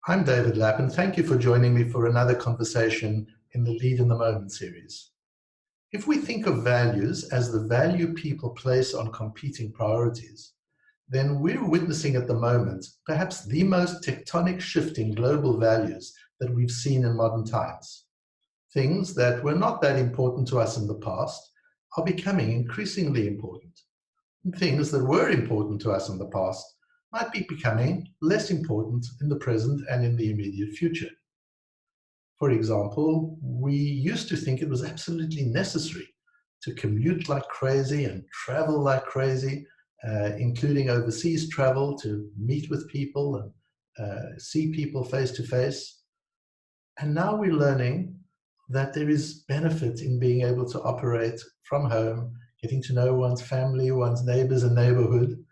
I'm David Lappin. Thank you for joining me for another conversation in the Lead in the Moment series. If we think of values as the value people place on competing priorities, then we're witnessing at the moment perhaps the most tectonic shift in global values that we've seen in modern times. Things that were not that important to us in the past are becoming increasingly important. And things that were important to us in the past might be becoming less important in the present and in the immediate future. For example, we used to think it was absolutely necessary to commute like crazy and travel like crazy, including overseas travel to meet with people and see people face to face. And now we're learning that there is benefit in being able to operate from home, getting to know one's family, one's neighbors and neighborhood,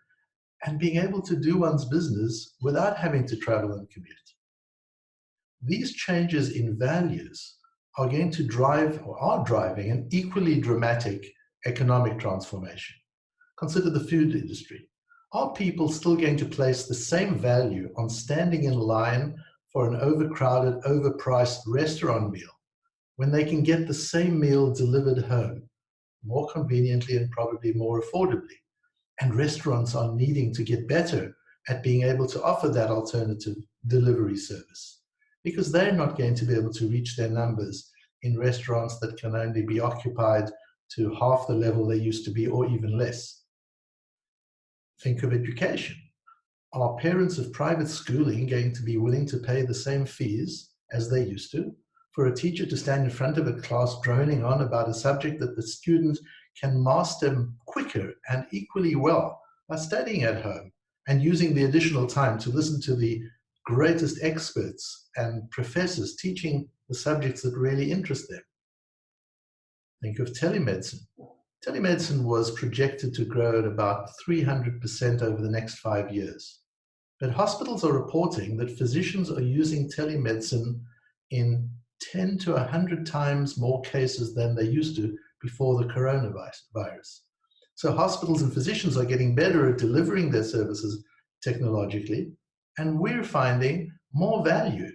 and being able to do one's business without having to travel and commute. These changes in values are going to drive or are driving an equally dramatic economic transformation. Consider the food industry. Are people still going to place the same value on standing in line for an overcrowded, overpriced restaurant meal when they can get the same meal delivered home more conveniently and probably more affordably? And restaurants are needing to get better at being able to offer that alternative delivery service, because they're not going to be able to reach their numbers in restaurants that can only be occupied to half the level they used to be or even less. Think of education. Are parents of private schooling going to be willing to pay the same fees as they used to for a teacher to stand in front of a class droning on about a subject that the student can master quicker and equally well by studying at home and using the additional time to listen to the greatest experts and professors teaching the subjects that really interest them? Think of telemedicine. Telemedicine was projected to grow at about 300% over the next 5 years. But hospitals are reporting that physicians are using telemedicine in 10 to 100 times more cases than they used to before the coronavirus. So hospitals and physicians are getting better at delivering their services technologically, and we're finding more value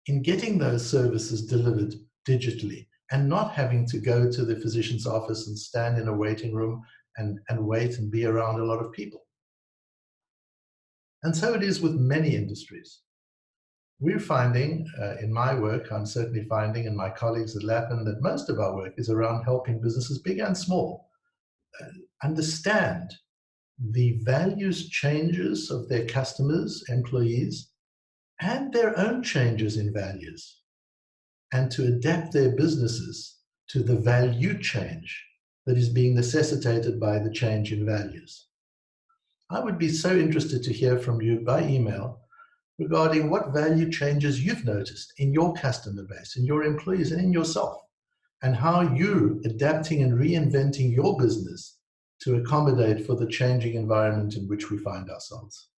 in getting those services delivered digitally and not having to go to the physician's office and stand in a waiting room and wait and be around a lot of people. And so it is with many industries. We're finding, in my work, I'm certainly finding, and my colleagues at Lappin, that most of our work is around helping businesses, big and small, understand the values changes of their customers, employees, and their own changes in values, and to adapt their businesses to the value change that is being necessitated by the change in values. I would be so interested to hear from you by email regarding what value changes you've noticed in your customer base, in your employees, and in yourself, and how you're adapting and reinventing your business to accommodate for the changing environment in which we find ourselves.